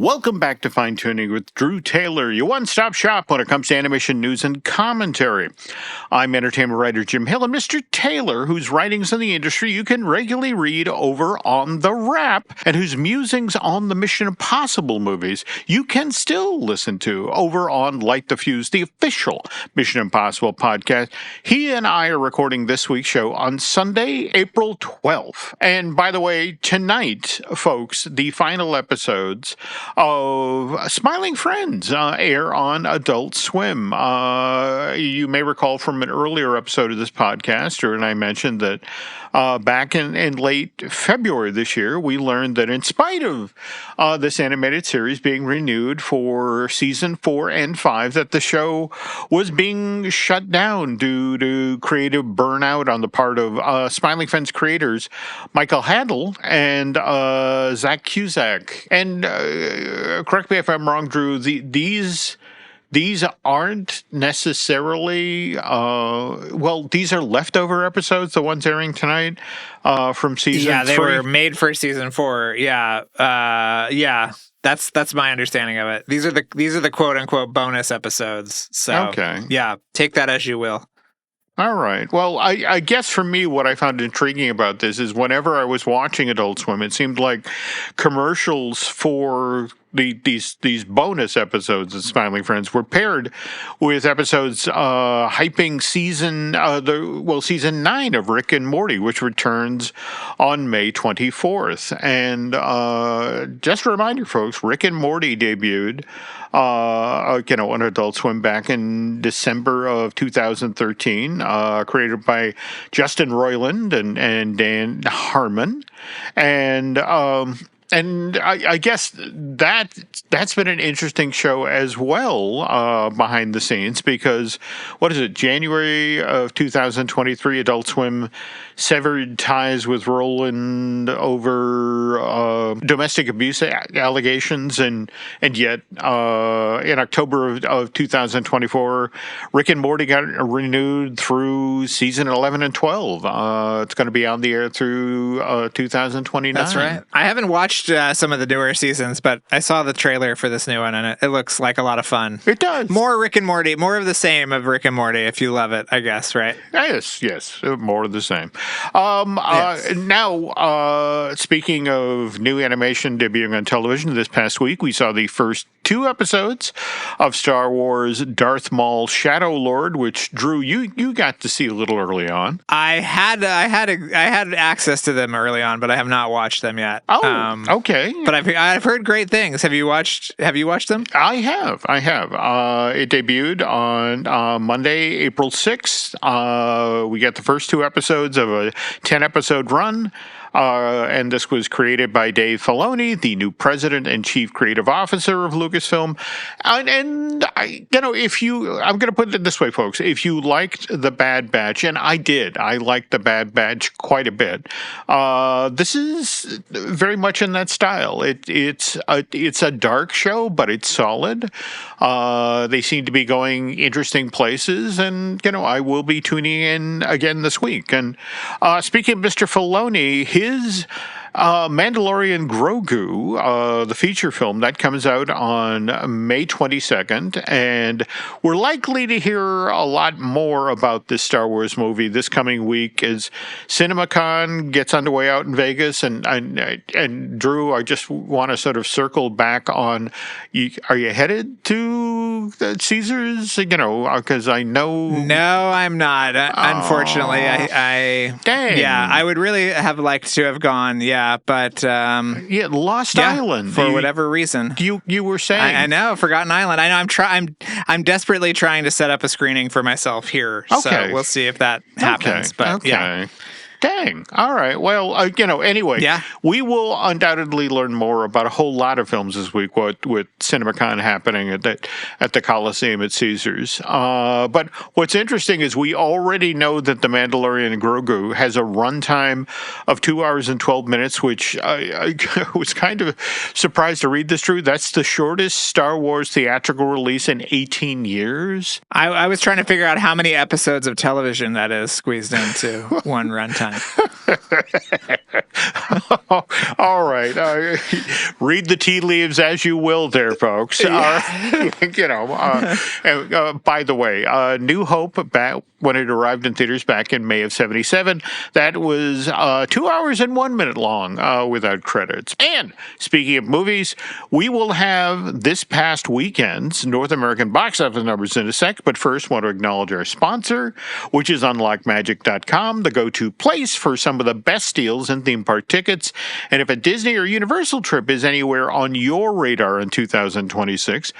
Welcome back to Fine Tuning with Drew Taylor, your one-stop shop when it comes to animation news and commentary. I'm entertainment writer Jim Hill, and Mr. Taylor, whose writings in the industry you can regularly read over on The Wrap, and whose musings on the Mission Impossible movies you can still listen to over on Light the Fuse, the official Mission Impossible podcast. He and I are recording this week's show on Sunday, April 12th. And by the way, tonight, folks, the final episodes of Smiling Friends air on Adult Swim. You may recall from an earlier episode of this podcast, and I mentioned that back in late February this year, we learned that in spite of this animated series being renewed for season 4 and 5, that the show was being shut down due to creative burnout on the part of Smiling Friends creators Michael Hadl and Zach Cusack. And correct me if I'm wrong, Drew, these aren't necessarily, these are leftover episodes, the ones airing tonight from season 3. Yeah, they were made for season 4. Yeah. That's my understanding of it. These are the quote unquote bonus episodes. So okay. Yeah, take that as you will. All right. Well, I guess for me, what I found intriguing about this is whenever I was watching Adult Swim, it seemed like commercials for these bonus episodes of Smiling Friends were paired with episodes hyping season 9 of Rick and Morty, which returns on May 24th. And just a reminder, folks, Rick and Morty debuted on Adult Swim back in December of 2013, created by Justin Roiland and Dan Harmon. And I guess that's been an interesting show as well behind the scenes, because what is it, January of 2023, Adult Swim severed ties with Roland over domestic abuse allegations, and yet in October of 2024, Rick and Morty got renewed through season 11 and 12. It's going to be on the air through 2029. That's right. I haven't watched some of the newer seasons, but I saw the trailer for this new one, and it looks like a lot of fun. It does. More Rick and Morty, more of the same of Rick and Morty, if you love it, I guess, right? Yes, more of the same. Yes. Now, speaking of new animation debuting on television this past week, we saw the first 2 episodes of Star Wars Darth Maul Shadow Lord, which, Drew, you got to see a little early on. I had access to them early on, but I have not watched them yet. Oh, okay. But I've heard great things. Have you watched them? I have. It debuted on Monday, April 6th. We got the first 2 episodes of a 10-episode run. And this was created by Dave Filoni, the new president and chief creative officer of Lucasfilm. And I'm going to put it this way, folks. If you liked The Bad Batch, and I did, I liked The Bad Batch quite a bit. This is very much in that style. It's a dark show, but it's solid. They seem to be going interesting places, and I will be tuning in again this week. And speaking of Mr. Filoni, his Mandalorian Grogu, the feature film, that comes out on May 22nd, and we're likely to hear a lot more about this Star Wars movie this coming week as CinemaCon gets underway out in Vegas. And Drew, I just want to sort of circle back on, are you headed to Caesars? Because I know... No, I'm not. Unfortunately, dang. Yeah, I would really have liked to have gone, yeah. But Lost Island for whatever reason. You were saying. I know, Forgotten Island. I know. I'm desperately trying to set up a screening for myself here. Okay. So we'll see if that happens. Okay. But yeah. Dang. All right. Well, anyway, yeah. We will undoubtedly learn more about a whole lot of films this week with CinemaCon happening at the Coliseum at Caesars. But what's interesting is we already know that The Mandalorian Grogu has a runtime of 2 hours and 12 minutes, which I was kind of surprised to read this, Drew. That's the shortest Star Wars theatrical release in 18 years. I was trying to figure out how many episodes of television that is squeezed into one runtime. All right. Read the tea leaves as you will there, folks. By the way, New Hope, back when it arrived in theaters back in May of 77, that was 2 hours and 1 minute long without credits. And speaking of movies, we will have this past weekend's North American box office numbers in a sec, but first want to acknowledge our sponsor, which is unlockmagic.com, the go-to place for some of the best deals in theme park tickets. And if a Disney or Universal trip is anywhere on your radar in 2026,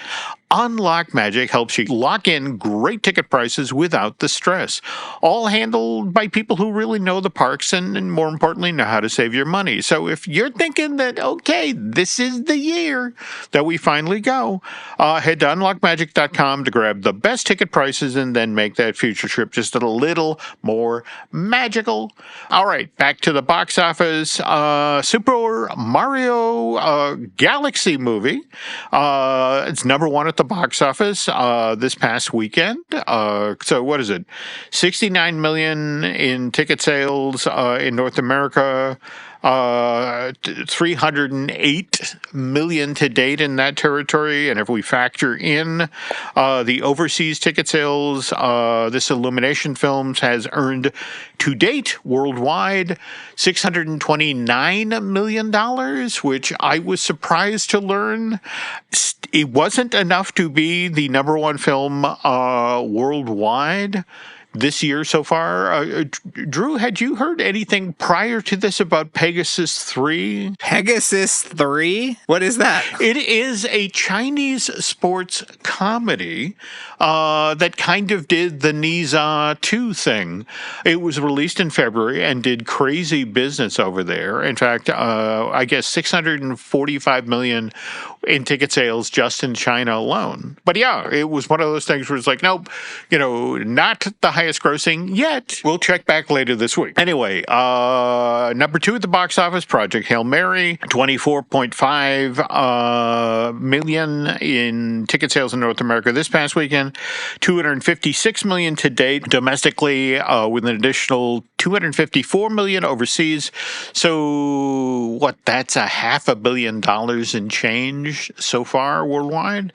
Unlock Magic helps you lock in great ticket prices without the stress. All handled by people who really know the parks and more importantly, know how to save your money. So if you're thinking that, okay, this is the year that we finally go, head to unlockmagic.com to grab the best ticket prices and then make that future trip just a little more magical. All right, back to the box office. Super Mario Galaxy movie. It's number one at the box office this past weekend. So what is it? 69 million in ticket sales in North America. 308 million to date in that territory. And if we factor in the overseas ticket sales, this Illumination Films has earned to date worldwide $629 million, which I was surprised to learn. It wasn't enough to be the number one film worldwide this year so far. Drew, had you heard anything prior to this about Pegasus 3? Pegasus 3? What is that? It is a Chinese sports comedy that kind of did the Niza 2 thing. It was released in February and did crazy business over there. In fact, I guess 645 million in ticket sales just in China alone. But yeah, it was one of those things where it's like, nope, not the highest grossing yet. We'll check back later this week. Anyway, number two at the box office, Project Hail Mary, 24.5 million in ticket sales in North America this past weekend, 256 million to date domestically, with an additional 254 million overseas. So that's $500 million in change so far worldwide.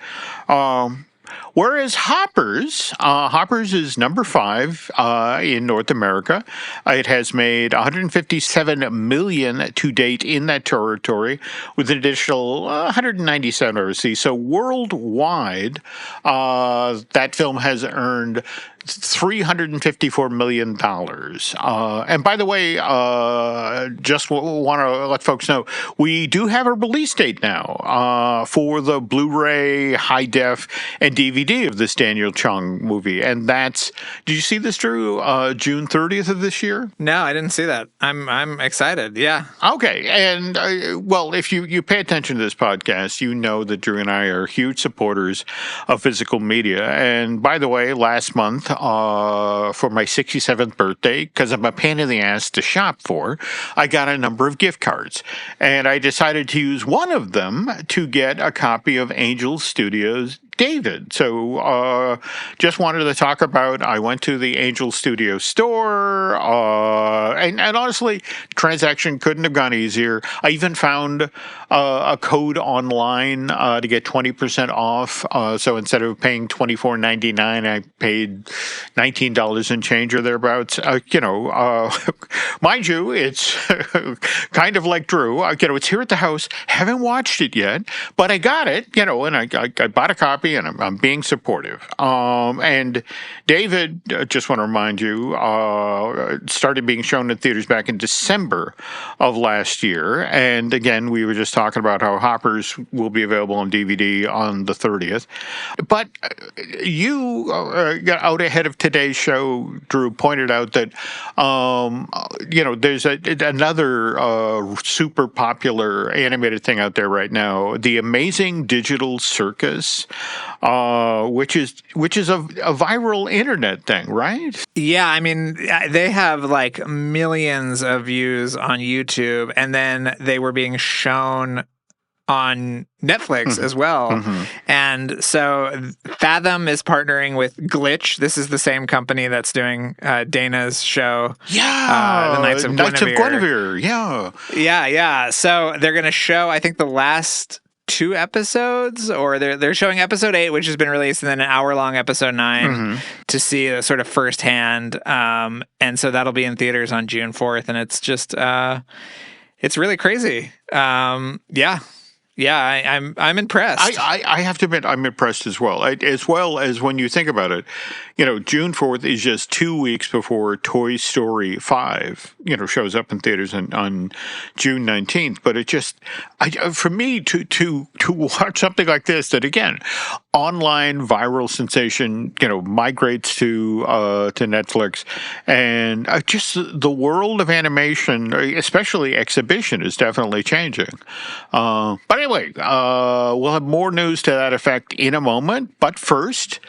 Whereas Hoppers is number 5 in North America. It has made 157 million to date in that territory, with an additional 197 overseas. So worldwide, that film has earned $354 million. And by the way, just want to let folks know, we do have a release date now for the Blu-ray, high def, and DVD of this Daniel Chung movie. And that's, did you see this, Drew? June 30th of this year? No, I didn't see that. I'm excited. Yeah. Okay. And well, if you pay attention to this podcast, you know that Drew and I are huge supporters of physical media. And by the way, last month, for my 67th birthday, because I'm a pain in the ass to shop for, I got a number of gift cards. And I decided to use one of them to get a copy of Angel Studios' David. So just wanted to talk about, I went to the Angel Studio store, and honestly, transaction couldn't have gone easier. I even found a code online to get 20% off. So instead of paying $24.99, I paid $19 and change or thereabouts. Mind you, it's kind of like Drew. It's here at the house. Haven't watched it yet, but I got it, and I bought a copy, and I'm being supportive. And David, just want to remind you, started being shown in theaters back in December of last year. And again, we were just talking about how Hoppers will be available on DVD on the 30th. But you got out ahead of today's show, Drew, pointed out that, there's another super popular animated thing out there right now, The Amazing Digital Circus, which is a viral internet thing, right? Yeah, I mean, they have like millions of views on YouTube, and then they were being shown on Netflix as well. And so Fathom is partnering with Glitch. This is the same company that's doing Dana's show. Yeah. The Knights of Guinevere. Yeah. Yeah. So they're going to show, I think, the last 2 episodes, or they're showing episode 8, which has been released, and then an hour-long episode 9 to see a sort of firsthand. And so that'll be in theaters on June 4th, and it's just it's really crazy. I'm impressed. I have to admit, I'm impressed as well. As well as when you think about it, June 4th is just 2 weeks before Toy Story 5, shows up in theaters on June 19th. But it just, for me to watch something like this, that again, online viral sensation, migrates to Netflix, and just the world of animation, especially exhibition, is definitely changing. But anyway, we'll have more news to that effect in a moment. But first,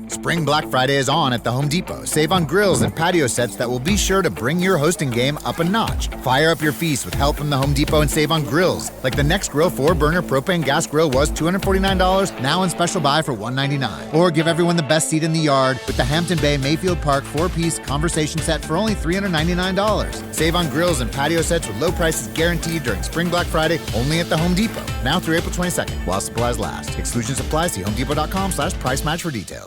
Spring Black Friday is on at the Home Depot. Save on grills and patio sets that will be sure to bring your hosting game up a notch. Fire up your feast with help from the Home Depot and save on grills. Like the Next Grill 4-burner propane gas grill was $249, now in special buy for $199. Or give everyone the best seat in the yard with the Hampton Bay Mayfield Park 4-piece conversation set for only $399. Save on grills and patio sets with low prices guaranteed during Spring Black Friday only at the Home Depot. Now through April 22nd, while supplies last. Exclusions apply. See homedepot.com/price match for details.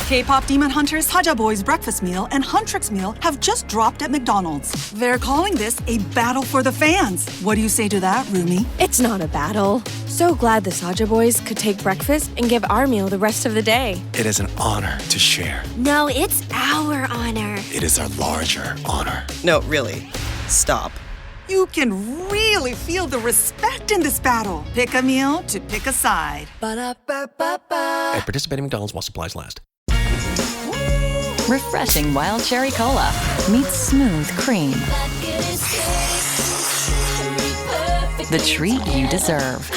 K-pop Demon Hunters Haja Boys Breakfast Meal and Huntrix Meal have just dropped at McDonald's. They're calling this a battle for the fans. What do you say to that, Rumi? It's not a battle. So glad the Saja Boys could take breakfast and give our meal the rest of the day. It is an honor to share. No, it's our honor. It is our larger honor. No, really. Stop. You can really feel the respect in this battle. Pick a meal to pick a side. Ba-da-ba-ba-ba. At participating McDonald's while supplies last. Refreshing wild cherry cola meets smooth cream. The treat you deserve.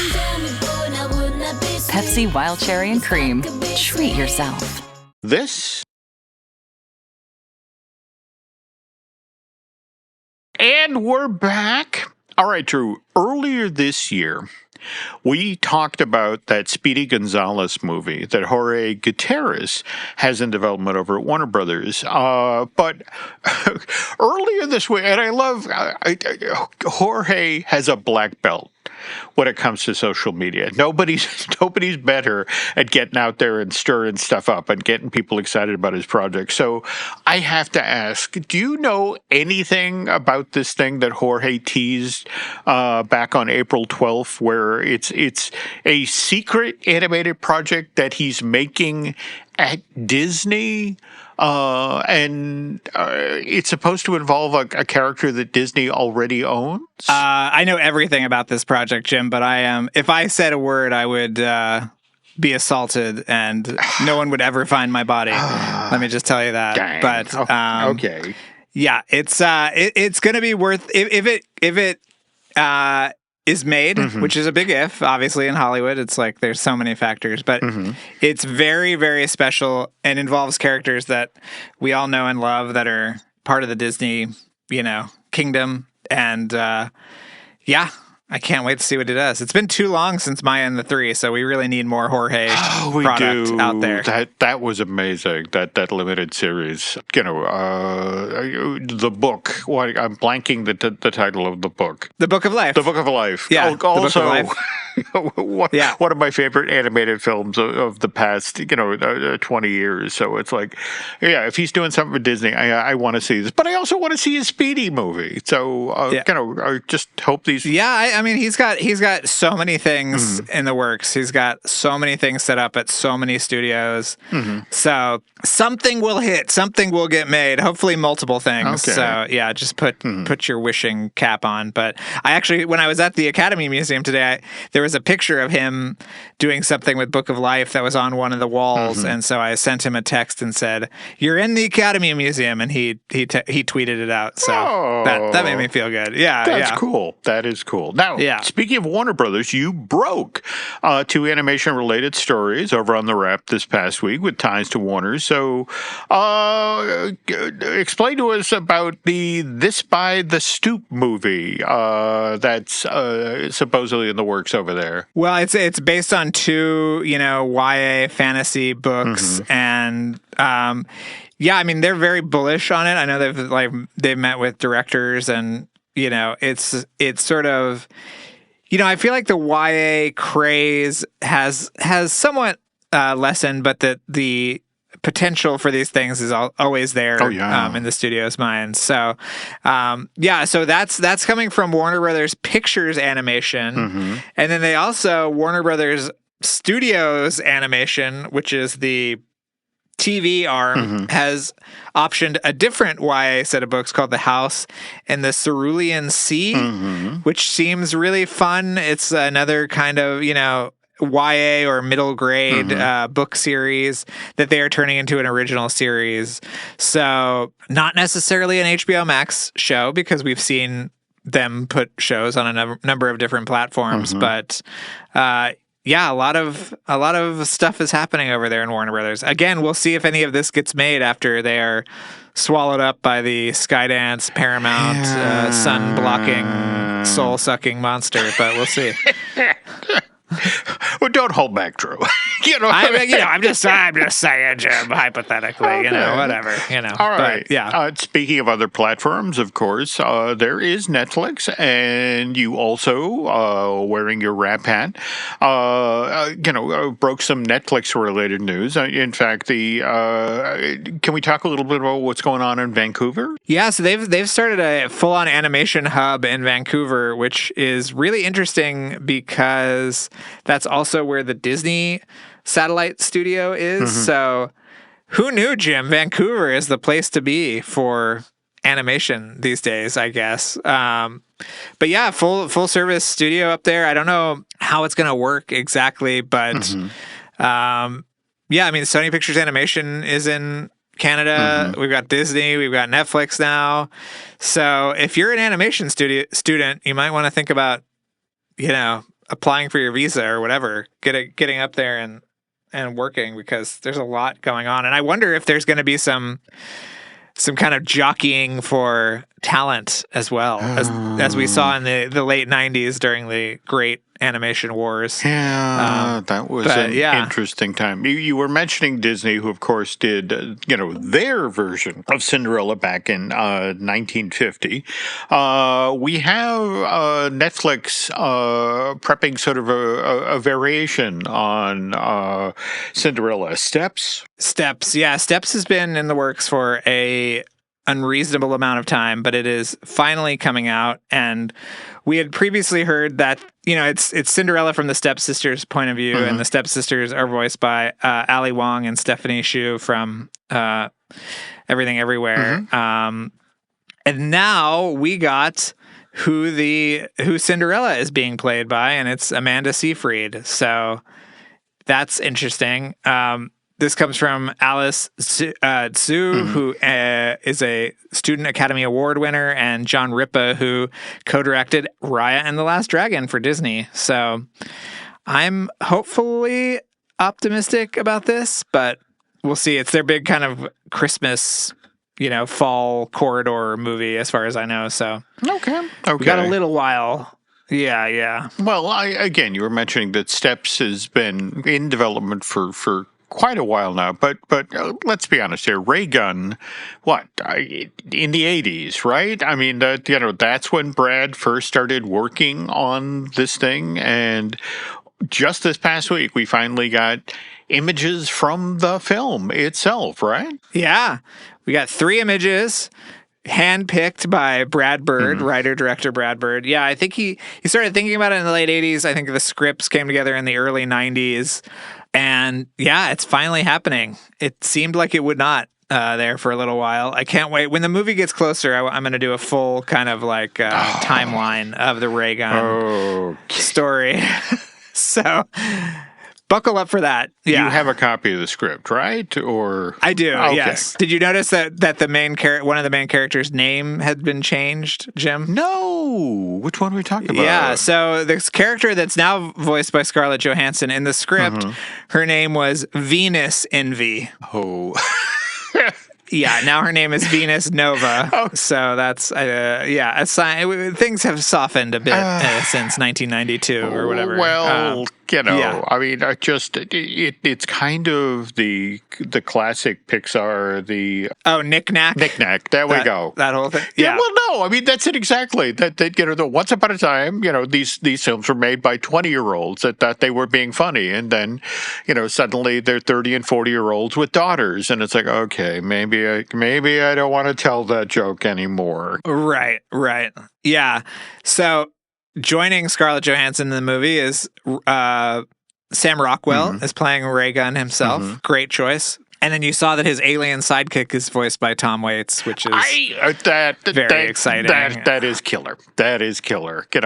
Pepsi Wild Cherry and Cream. Treat yourself. this. And we're back. All right, Drew. Earlier this year, we talked about that Speedy Gonzales movie that Jorge Gutierrez has in development over at Warner Brothers. But earlier this week, and I love Jorge has a black belt when it comes to social media. Nobody's better at getting out there and stirring stuff up and getting people excited about his project. So I have to ask, do you know anything about this thing that Jorge teased back on April 12th, where it's a secret animated project that he's making at Disney? And it's supposed to involve a character that Disney already owns? I know everything about this project, Jim, but if I said a word, I would be assaulted and no one would ever find my body. Let me just tell you that. Dang. But okay. Yeah, it's going to be worth if it is made, which is a big if, obviously in Hollywood. It's like there's so many factors, but it's very, very special and involves characters that we all know and love that are part of the Disney, kingdom. And yeah, I can't wait to see what it does. It's been too long since Maya and the Three, so we really need more Jorge product out there. That was amazing. That limited series. The book. I'm blanking the title of the book. The Book of Life. The Book of Life. Yeah. Also, The Book of Life. One of my favorite animated films of the past 20 years. So it's like, yeah, if he's doing something with Disney, I want to see this, but I also want to see a Speedy movie. So I just hope these. Yeah, I mean, he's got so many things in the works. He's got so many things set up at so many studios. So something will hit. Something will get made. Hopefully, multiple things. Okay. So yeah, just put your wishing cap on. But I actually, when I was at the Academy Museum today, there was a picture of him doing something with Book of Life that was on one of the walls, and so I sent him a text and said, "You're in the Academy Museum," and he tweeted it out. So that made me feel good. Yeah, that's cool. That is cool. Now, speaking of Warner Brothers, you broke 2 animation-related stories over on The Wrap this past week with ties to Warner. So explain to us about the This by the Stoop movie that's supposedly in the works over there. Well, it's based on two, YA fantasy books, and yeah, I mean they're very bullish on it. I know they've met with directors, and it's sort of, I feel like the YA craze has somewhat lessened, but the potential for these things is always there in the studio's mind. So, so that's coming from Warner Brothers Pictures Animation. And then they also, Warner Brothers Studios Animation, which is the TV arm, has optioned a different YA set of books called The House in the Cerulean Sea, which seems really fun. It's another kind of, YA or middle grade book series that they are turning into an original series. So not necessarily an HBO Max show, because we've seen them put shows on a number of different platforms, but a lot of stuff is happening over there in Warner Brothers. Again, we'll see if any of this gets made after they are swallowed up by the Skydance Paramount sun blocking soul sucking monster, but we'll see. Well, don't hold back, Drew. I'm just saying, Jim, hypothetically, whatever, All right. But, speaking of other platforms, of course, there is Netflix, and you also, wearing your rap hat, broke some Netflix-related news. In fact, can we talk a little bit about what's going on in Vancouver? Yeah, so they've started a full-on animation hub in Vancouver, which is really interesting because that's also where the Disney satellite studio is. So who knew, Jim? Vancouver is the place to be for animation these days, I guess. But yeah, full service studio up there. I don't know how it's going to work exactly, but I mean, Sony Pictures Animation is in Canada. We've got Disney. We've got Netflix now. So if you're an animation student, you might want to think about, applying for your visa or whatever, getting up there and working, because there's a lot going on. And I wonder if there's going to be some kind of jockeying for talent as well, as we saw in the late 90s during the great animation wars. Yeah, that was an interesting time. You were mentioning Disney, who of course did, their version of Cinderella back in 1950. We have Netflix prepping sort of a variation on Cinderella. Steps, yeah. Steps has been in the works for a unreasonable amount of time, but it is finally coming out. And we had previously heard that, it's Cinderella from the stepsisters' point of view, and the stepsisters are voiced by Ali Wong and Stephanie Hsu from Everything Everywhere. And now we got who Cinderella is being played by, and it's Amanda Seyfried. So that's interesting. This comes from Alice Tsu, who is a Student Academy Award winner, and John Ripa, who co-directed Raya and the Last Dragon for Disney. So I'm hopefully optimistic about this, but we'll see. It's their big kind of Christmas, fall corridor movie, as far as I know. So okay, we got a little while. Yeah. Well, again, you were mentioning that Steps has been in development for quite a while now, but let's be honest here. Ray Gunn, in the 80s, right? I mean, that's when Brad first started working on this thing, and just this past week we finally got images from the film itself, right? Yeah, we got 3 images. Handpicked by Brad Bird, writer-director Brad Bird. Yeah, I think he started thinking about it in the late 80s. I think the scripts came together in the early 90s. And yeah, it's finally happening. It seemed like it would not there for a little while. I can't wait. When the movie gets closer, I'm going to do a full kind of timeline of the Ray Gun story. So buckle up for that. Yeah. You have a copy of the script, right? Or I do. Okay. Yes. Did you notice that the one of the main characters' name had been changed, Jim? No. Which one are we talking about? Yeah. So this character that's now voiced by Scarlett Johansson in the script, her name was Venus Envy. Oh. Yeah, now her name is Venus Nova. So that's, a sign. Things have softened a bit since 1992 or whatever. Well, yeah. I mean, it's kind of the classic Pixar, Knick-Knack. Knick-Knack. There we go. That whole thing. Yeah. Well, no, I mean, that's it exactly. That the once upon a time, these films were made by 20-year-olds that thought they were being funny, and then, suddenly they're 30 and 40-year-olds with daughters, and it's like, okay, maybe I don't want to tell that joke anymore. Right. Yeah. So joining Scarlett Johansson in the movie is Sam Rockwell is playing Ray Gunn himself. Great choice. And then you saw that his alien sidekick is voiced by Tom Waits, which is very exciting. That is killer. That is killer. So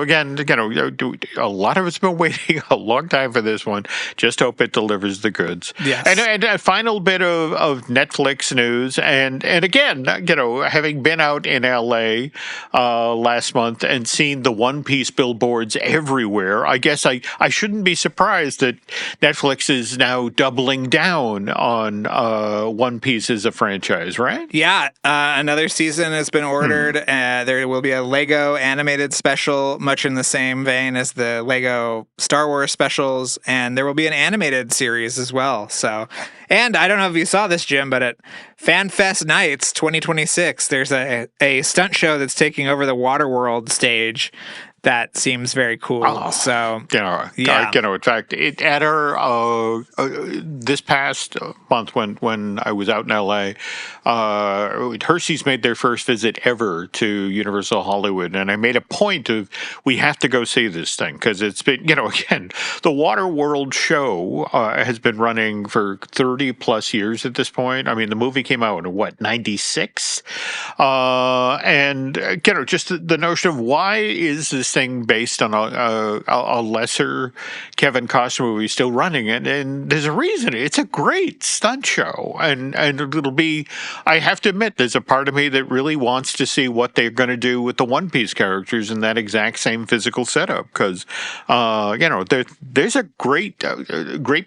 again, a lot of us have been waiting a long time for this one. Just hope it delivers the goods. Yes. And a final bit of Netflix news, and again, having been out in LA last month and seen the One Piece billboards everywhere, I guess I shouldn't be surprised that Netflix is now doubling down on One Piece as a franchise, right? Yeah, another season has been ordered. There will be a Lego animated special, much in the same vein as the Lego Star Wars specials, and there will be an animated series as well. So, and I don't know if you saw this, Jim, but at FanFest Nights 2026, there's a stunt show that's taking over the Waterworld stage. That seems very cool. In fact, at our this past month when I was out in LA, Hershey's made their first visit ever to Universal Hollywood, and I made a point of we have to go see this thing because it's been, again, the Waterworld show has been running for 30 plus years at this point. I mean, the movie came out in 96, and just the notion of why is this thing based on a lesser Kevin Costner movie still running, and there's a reason. It's a great stunt show, and it'll be. I have to admit, there's a part of me that really wants to see what they're going to do with the One Piece characters in that exact same physical setup, because there's a great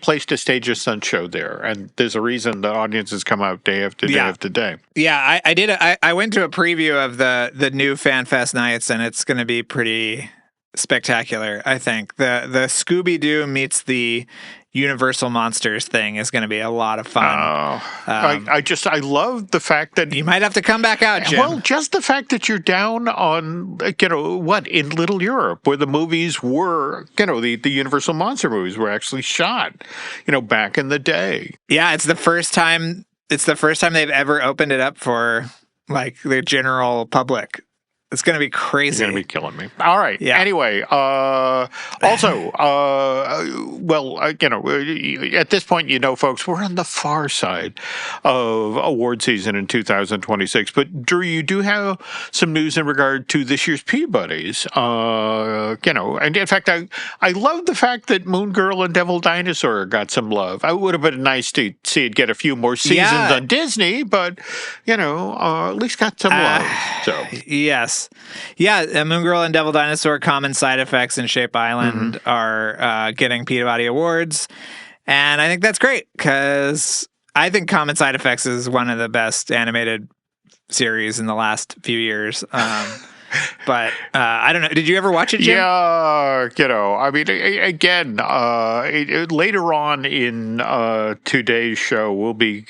place to stage a stunt show there, and there's a reason the audiences come out day after day after day. Yeah, I did. I went to a preview of the new FanFest Nights, and it's going to be pretty spectacular. I think the Scooby-Doo meets the Universal Monsters thing is going to to be a lot of fun. I love the fact that you might have to come back out, Jim. Well, just the fact that you're down on in Little Europe, where the movies were, the Universal Monster movies were actually shot, back in the day. Yeah, it's the first time they've ever opened it up for the general public. It's going to be crazy. You're going to be killing me. All right. Yeah. Anyway, also, at this point, folks, we're on the far side of award season in 2026. But, Drew, you do have some news in regard to this year's Peabodys. And in fact, I love the fact that Moon Girl and Devil Dinosaur got some love. It would have been nice to see it get a few more seasons on Disney, but, at least got some love. So yes. Yeah, Moon Girl and Devil Dinosaur, Common Side Effects, and Shape Island are getting Peabody Awards. And I think that's great because I think Common Side Effects is one of the best animated series in the last few years. But I don't know. Did you ever watch it, Jim? Yeah, I mean, again, later on in today's show, we'll be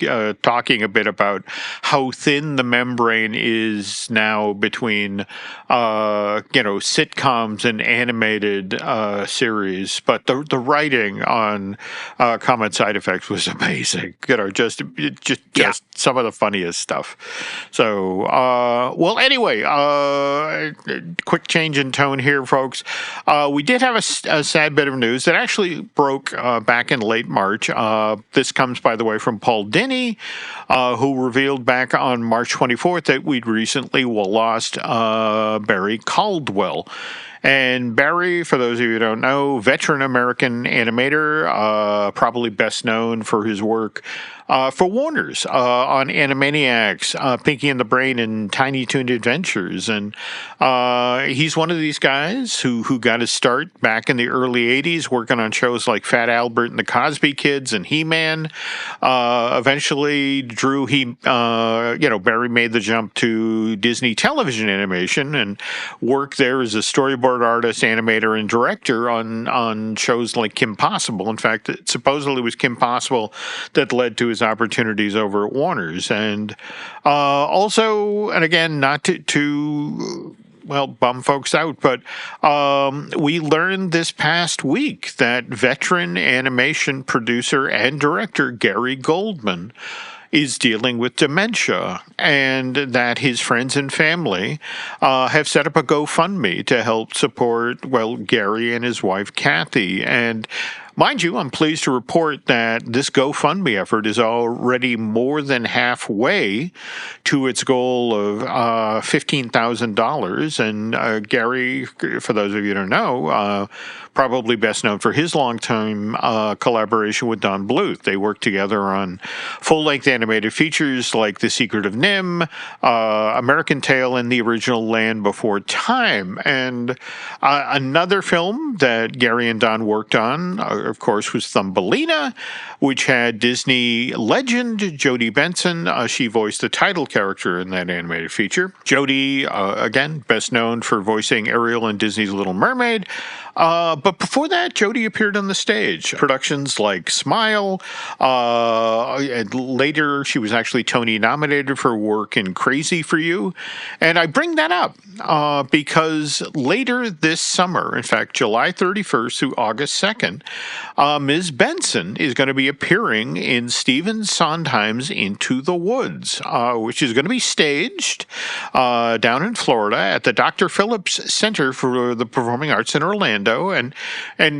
talking a bit about how thin the membrane is now between, sitcoms and animated series. But the writing on Common Side Effects was amazing. Just some of the funniest stuff. So, anyway, quick change in tone here, folks. We did have a sad bit of news that actually broke back in late March. This comes, by the way, from Paul Dini, who revealed back on March 24th that we'd recently lost Barry Caldwell. And Barry, for those of you who don't know, veteran American animator, probably best known for his work for Warner's on Animaniacs, Pinky and the Brain, and Tiny Toon Adventures. And he's one of these guys who got his start back in the early 80s working on shows like Fat Albert and the Cosby Kids and He-Man. Eventually, Barry made the jump to Disney television animation and worked there as a storyboard artist, animator, and director on shows like Kim Possible. In fact, it supposedly was Kim Possible that led to his opportunities over at Warner's. And also, and again, not to bum folks out, but we learned this past week that veteran animation producer and director Gary Goldman is dealing with dementia, and that his friends and family have set up a GoFundMe to help support, Gary and his wife, Kathy. And mind you, I'm pleased to report that this GoFundMe effort is already more than halfway to its goal of $15,000. And Gary, for those of you who don't know, probably best known for his long-time collaboration with Don Bluth. They worked together on full-length animated features like The Secret of Nim, American Tail, and The Original Land Before Time. And another film that Gary and Don worked on, of course, was Thumbelina, which had Disney legend Jodie Benson. She voiced the title character in that animated feature. Jodie, again, best known for voicing Ariel in Disney's Little Mermaid. But before that, Jodie appeared on the stage. Productions like Smile. And later, she was actually Tony nominated for work in Crazy for You. And I bring that up because later this summer, in fact, July 31st through August 2nd, Ms. Benson is going to be appearing in Stephen Sondheim's Into the Woods, which is going to be staged down in Florida at the Dr. Phillips Center for the Performing Arts in Orlando. And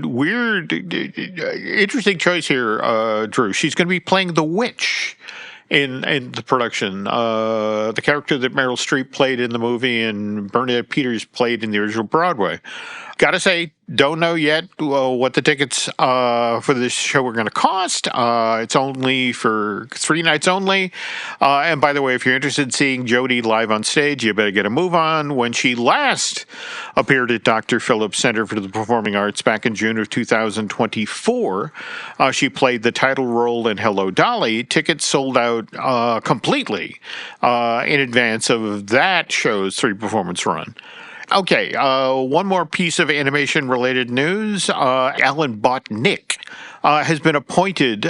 weird, interesting choice here, Drew. She's going to be playing the witch in the production. The character that Meryl Streep played in the movie and Bernadette Peters played in the original Broadway. Gotta say, don't know yet what the tickets for this show are going to cost. It's only for 3 nights only. And by the way, if you're interested in seeing Jodie live on stage, you better get a move on. When she last appeared at Dr. Phillips Center for the Performing Arts back in June of 2024, she played the title role in Hello, Dolly. Tickets sold out completely in advance of that show's 3-performance run. Okay, one more piece of animation-related news. Alan Botnick has been appointed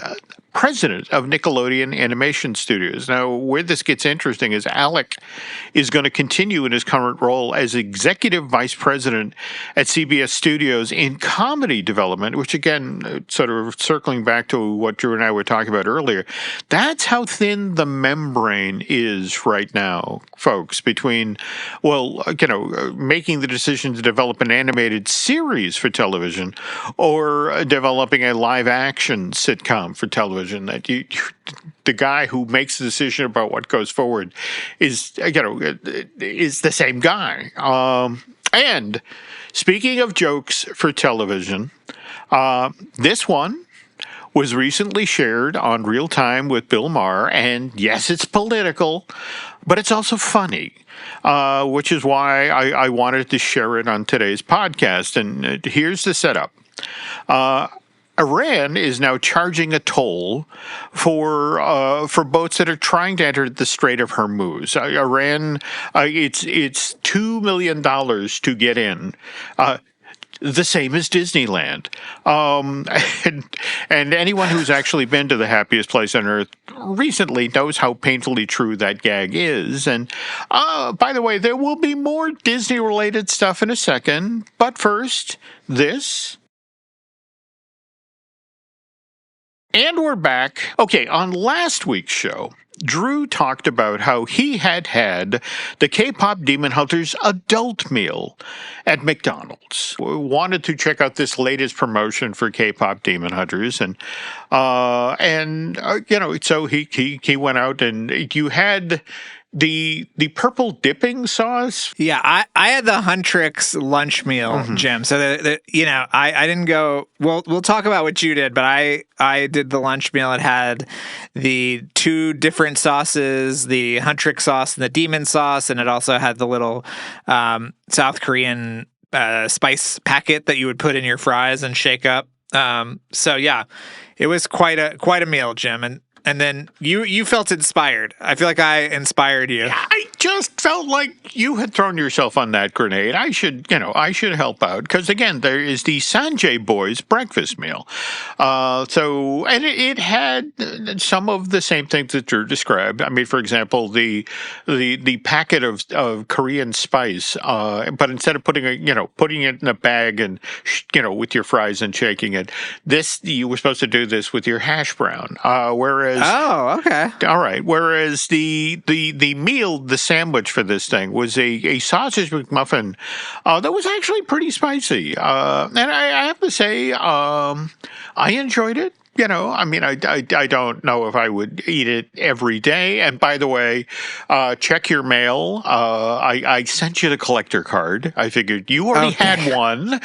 president of Nickelodeon Animation Studios. Now, where this gets interesting is Alec is going to continue in his current role as executive vice president at CBS Studios in comedy development, which again, sort of circling back to what Drew and I were talking about earlier, that's how thin the membrane is right now, folks, between, making the decision to develop an animated series for television or developing a live-action sitcom for television. That the guy who makes the decision about what goes forward is the same guy. And speaking of jokes for television, this one was recently shared on Real Time with Bill Maher, and yes, it's political, but it's also funny, which is why I wanted to share it on today's podcast. And here's the setup. Iran is now charging a toll for boats that are trying to enter the Strait of Hormuz. Iran, it's $2 million to get in. The same as Disneyland. And anyone who's actually been to the happiest place on earth recently knows how painfully true that gag is. And by the way, there will be more Disney-related stuff in a second. But first, this. And we're back. Okay, on last week's show, Drew talked about how he had the K-pop Demon Hunters adult meal at McDonald's. We wanted to check out this latest promotion for K-pop Demon Hunters, and so he went out, and you had the purple dipping sauce. Yeah, I had the Huntrix lunch meal, Jim. So I didn't go. We'll talk about what you did, but I did the lunch meal. It had the 2 different sauces, the Huntrix sauce and the demon sauce, and it also had the little South Korean spice packet that you would put in your fries and shake up. So yeah, it was quite a meal, Jim. And then you felt inspired. I feel like I inspired you. I just felt like you had thrown yourself on that grenade. I should help out because again, there is the Sanjay Boys breakfast meal. And it had some of the same things that Drew described. I mean, for example, the packet of Korean spice, but instead of putting it in a bag and with your fries and shaking it, you were supposed to do this with your hash brown. Whereas okay. All right. Whereas the meal, the sandwich for this thing was a sausage McMuffin that was actually pretty spicy. And I have to say, I enjoyed it. I mean, I don't know if I would eat it every day. And by the way, check your mail. I sent you the collector card. I figured you already had one.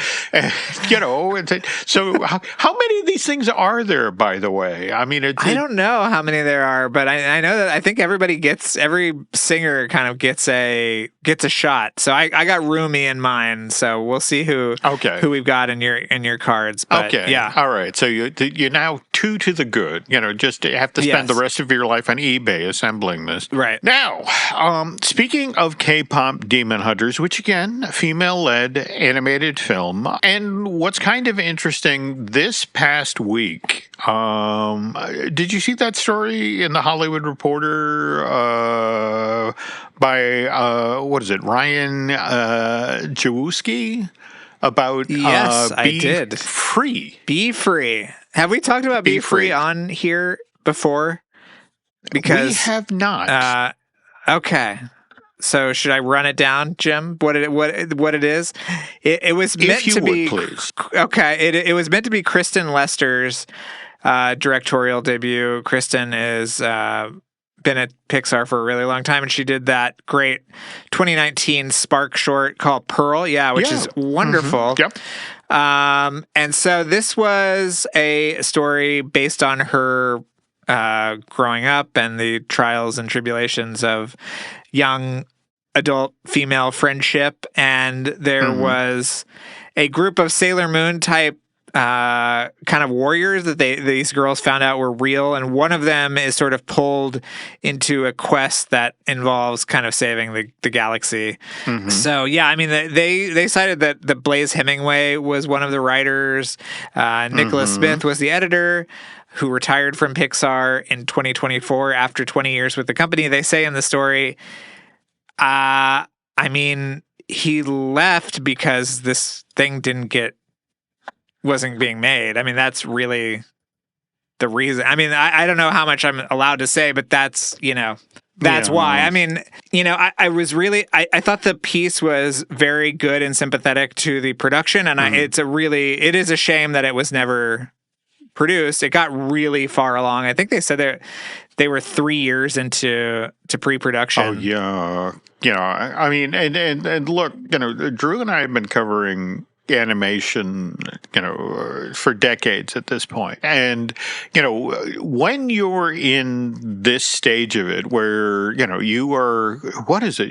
So how many of these things are there, by the way? I mean, I don't know how many there are, but I know that I think every singer kind of gets a shot. So I got Rumi in mine. So we'll see who we've got in your cards. But, yeah. All right. So you're now 2 to the good. Just have to spend the rest of your life on eBay assembling this. Right. Now, speaking of K-pop Demon Hunters, which again, female-led animated film, and what's kind of interesting, this past week, did you see that story in the Hollywood Reporter by Ryan Jawuski? About I did. Free. Be Free. Have we talked about Be Free on here before? Because we have not. Okay. So should I run it down, Jim? What it is? It was meant to be. Please. Okay. It was meant to be Kristen Lester's directorial debut. Kristen is been at Pixar for a really long time, and she did that great 2019 Spark short called Pearl, which is wonderful. Yep. And so this was a story based on her growing up and the trials and tribulations of young adult female friendship, and there was a group of Sailor Moon type kind of warriors that these girls found out were real, and one of them is sort of pulled into a quest that involves kind of saving the galaxy. So yeah, I mean they cited that Blaze Hemingway was one of the writers. Nicholas Smith was the editor, who retired from Pixar in 2024 after 20 years with the company. They say in the story, I mean, he left because this thing wasn't being made. I mean, that's really the reason. I mean, I don't know how much I'm allowed to say, but that's why. I mean, I was really, I thought the piece was very good and sympathetic to the production, and it is a shame that it was never produced. It got really far along. I think they said they were 3 years into pre-production. Oh yeah. I mean, and look, Drew and I have been covering animation, for decades at this point. And, when you're in this stage of it where, you are, what is it?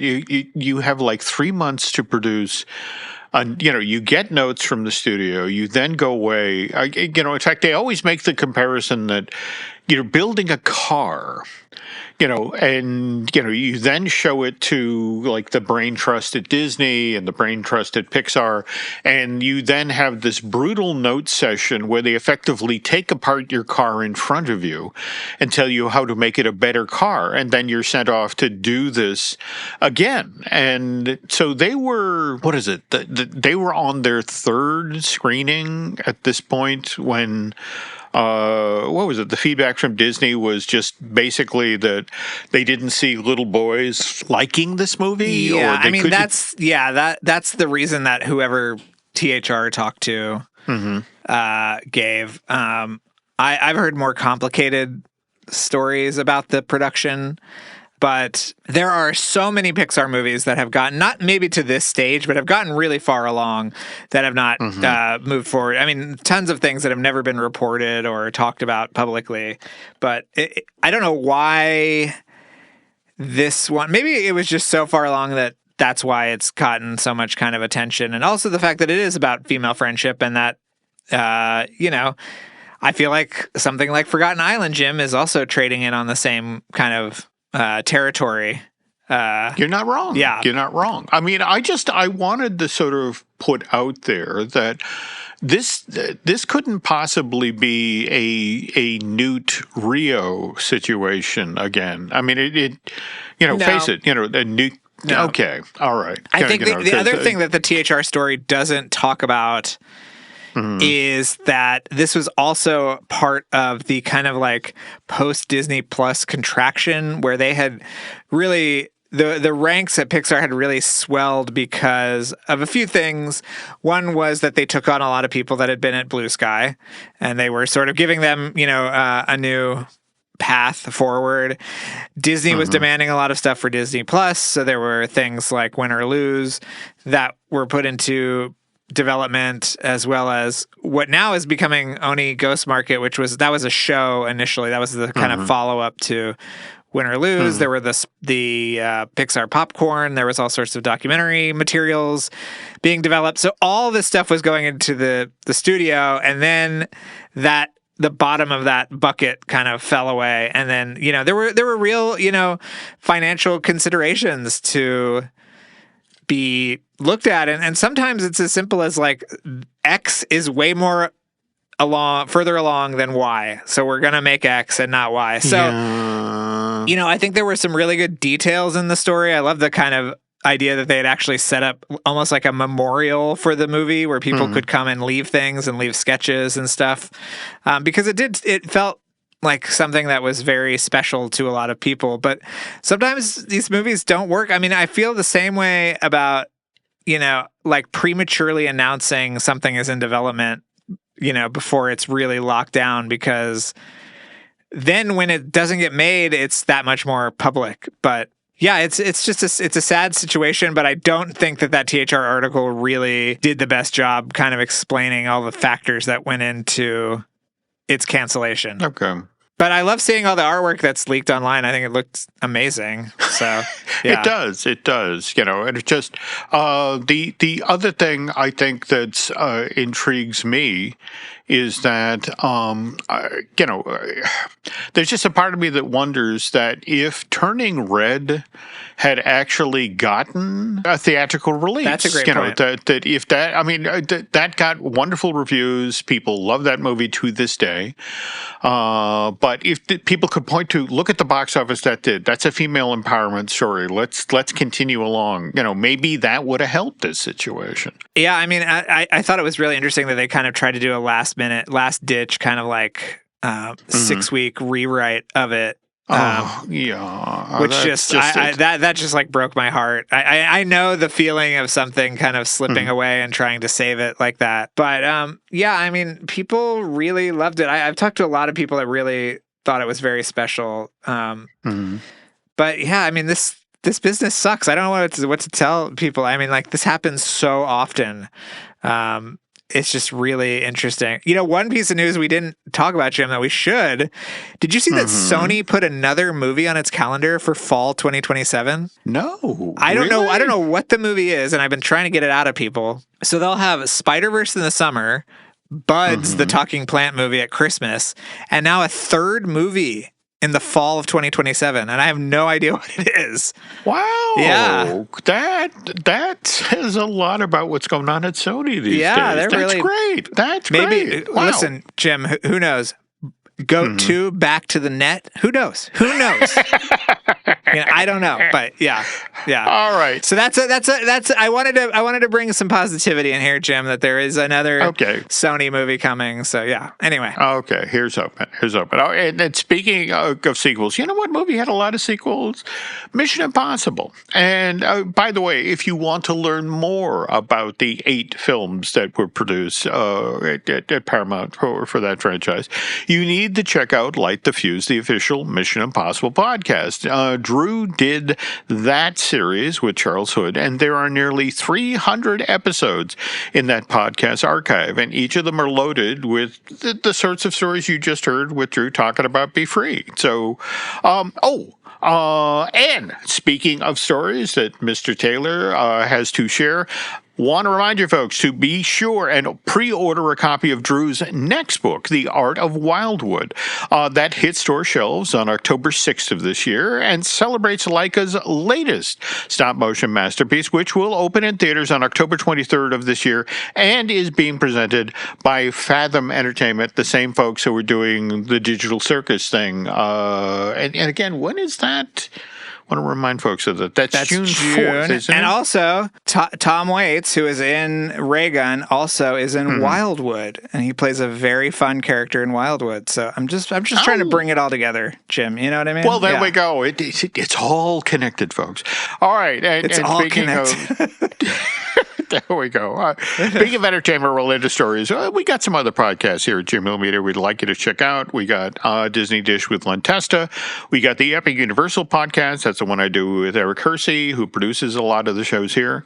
You have like 3 months to produce. You get notes from the studio. You then go away. In fact, they always make the comparison that you're building a car, and, you then show it to like the brain trust at Disney and the brain trust at Pixar. And you then have this brutal note session where they effectively take apart your car in front of you and tell you how to make it a better car. And then you're sent off to do this again. And so they were, they were on their 3rd screening at this point when, what was it? The feedback from Disney was just basically that they didn't see little boys liking this movie. Yeah, I mean that's the reason that whoever THR talked to gave. I've heard more complicated stories about the production. But there are so many Pixar movies that have gotten, not maybe to this stage, but have gotten really far along that have not moved forward. I mean, tons of things that have never been reported or talked about publicly. But I don't know why this one, maybe it was just so far along that that's why it's gotten so much kind of attention. And also the fact that it is about female friendship and that, I feel like something like Forgotten Island, Jim, is also trading in on the same kind of territory. You're not wrong. Yeah. You're not wrong. I mean, I wanted to sort of put out there that this couldn't possibly be a Newt Rio situation again. I mean, face it, a Newt. No. Okay. All right. I think the other thing that the THR story doesn't talk about is that this was also part of the kind of like post-Disney Plus contraction where they had really, the ranks at Pixar had really swelled because of a few things. One was that they took on a lot of people that had been at Blue Sky, and they were sort of giving them, a new path forward. Disney was demanding a lot of stuff for Disney Plus, so there were things like Win or Lose that were put into development, as well as what now is becoming Oni Ghost Market, that was a show initially. That was the kind of follow-up to Win or Lose. There were the Pixar popcorn. There was all sorts of documentary materials being developed. So all this stuff was going into the studio, and then the bottom of that bucket kind of fell away. And then, there were real, financial considerations to be looked at. And sometimes it's as simple as like X is way more further along than Y. So we're going to make X and not Y. So, I think there were some really good details in the story. I love the kind of idea that they had actually set up almost like a memorial for the movie where people could come and leave things and leave sketches and stuff. Because it felt like something that was very special to a lot of people. But sometimes these movies don't work. I mean, I feel the same way about, like prematurely announcing something is in development, before it's really locked down, because then when it doesn't get made, it's that much more public. But yeah, it's just it's a sad situation, but I don't think that THR article really did the best job kind of explaining all the factors that went into its cancellation. Okay. But I love seeing all the artwork that's leaked online. I think it looks amazing. So yeah. It does. And it just the other thing I think that's intrigues me is that there's just a part of me that wonders that if Turning Red had actually gotten a theatrical release, that's a great point. That if that, I mean, that got wonderful reviews. People love that movie to this day. But if people could point to, look at the box office that's a female empowerment story. Let's continue along. Maybe that would have helped this situation. Yeah, I mean, I thought it was really interesting that they kind of tried to do a last ditch kind of like 6-week rewrite of it. Which that just like broke my heart. I know the feeling of something kind of slipping away and trying to save it like that. But I mean, people really loved it. I've talked to a lot of people that really thought it was very special. But yeah, I mean, this business sucks. I don't know what to tell people. I mean, like, this happens so often. It's just really interesting. One piece of news we didn't talk about, Jim, that we should. Did you see that Sony put another movie on its calendar for fall 2027? No. I don't know. I don't know what the movie is, and I've been trying to get it out of people. So they'll have Spider-Verse in the summer, Buds, the talking plant movie at Christmas, and now a third movie in the fall of 2027, and I have no idea what it is. Wow. Yeah. That says a lot about what's going on at Sony these days. That's really great. That's great. Wow. Listen, Jim, who knows? Goat 2 back to the net? Who knows? I don't know, but yeah. All right. So that's I wanted to bring some positivity in here, Jim, that there is another Sony movie coming. So yeah. Anyway. Okay. Here's hoping. Oh, and speaking of sequels, you know what movie had a lot of sequels? Mission Impossible. And by the way, if you want to learn more about the 8 films that were produced at Paramount for that franchise, you need need to check out Light the Fuse, the official Mission Impossible podcast. Drew did that series with Charles Hood, and there are nearly 300 episodes in that podcast archive, and each of them are loaded with the sorts of stories you just heard with Drew talking about Be Free. So, and speaking of stories that Mr. Taylor has to share, want to remind you folks to be sure and pre-order a copy of Drew's next book, The Art of Wildwood. That hits store shelves on October 6th of this year and celebrates Laika's latest stop-motion masterpiece, which will open in theaters on October 23rd of this year and is being presented by Fathom Entertainment, the same folks who were doing the Digital Circus thing. And again, when is that? I want to remind folks of that. That's June 4th, isn't it? And also, Tom Waits, who is in Raygun, also is in Wildwood, and he plays a very fun character in Wildwood. So I'm just trying to bring it all together, Jim. You know what I mean? Well, there we go. It's all connected, folks. All right. It's all connected. There we go. Speaking of entertainment-related stories, we got some other podcasts here at Jim Hill Media we'd like you to check out. We got Disney Dish with Len Testa. We got the Epic Universal podcast. That's the one I do with Eric Hersey, who produces a lot of the shows here.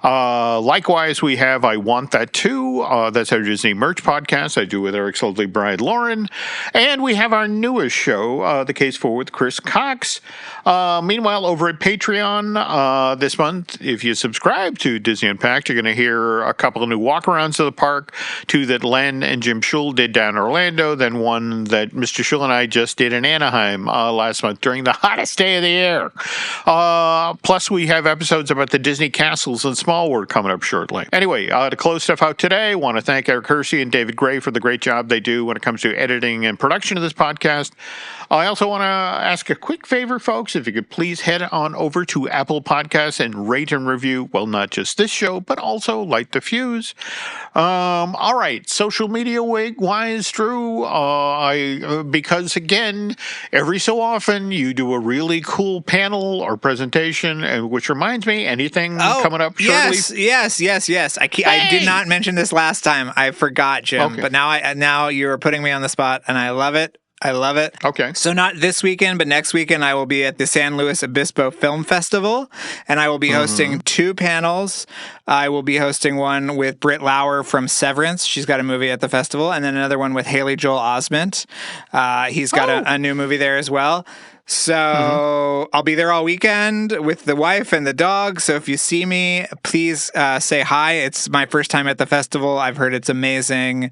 Likewise, we have I Want That Too. That's our Disney merch podcast I do with Eric Soldley, Brian Lauren. And we have our newest show, The Case For with Chris Cox. Meanwhile, over at Patreon this month, if you subscribe to Disney Unpacked, you're going to hear a couple of new walkarounds of the park, two that Len and Jim Schul did down in Orlando, then one that Mr. Schul and I just did in Anaheim last month during the hottest day of the year. Plus, we have episodes about the Disney castles in Small World coming up shortly. Anyway, to close stuff out today, I want to thank Eric Hersey and David Gray for the great job they do when it comes to editing and production of this podcast. I also want to ask a quick favor, folks, if you could please head on over to Apple Podcasts and rate and review, well, not just this show, but also Light the Fuse. All right, social media wise, Drew, because again, every so often you do a really cool panel or presentation, which reminds me, anything coming up shortly? Yes. I did not mention this last time. I forgot, Jim, but now you're putting me on the spot, and I love it. Okay. So not this weekend, but next weekend I will be at the San Luis Obispo Film Festival, and I will be hosting two panels. I will be hosting one with Britt Lauer from Severance. She's got a movie at the festival, and then another one with Haley Joel Osment. He's got a new movie there as well. So I'll be there all weekend with the wife and the dog. So if you see me, please say hi. It's my first time at the festival. I've heard it's amazing.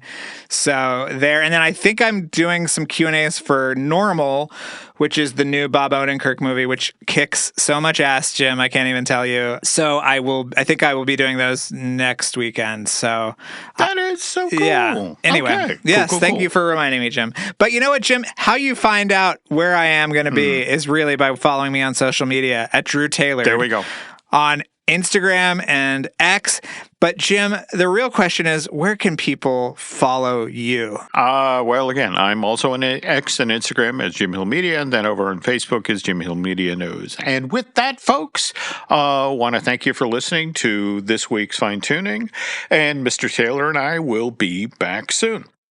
So there. And then I think I'm doing some Q&As for Normal, which is the new Bob Odenkirk movie, which kicks so much ass, Jim. I can't even tell you. So I think I will be doing those next weekend. So that is so cool. Yeah. Anyway, okay. Yes, cool. Thank you for reminding me, Jim. But you know what, Jim? How you find out where I am going to be is really by following me on social media at Drew Taylor. There we go. On Instagram and X. But Jim, the real question is, where can people follow you? Well, again, I'm also on X and Instagram as Jim Hill Media, and then over on Facebook is Jim Hill Media News. And with that, folks, want to thank you for listening to this week's Fine Tuning, and Mr. Taylor and I will be back soon.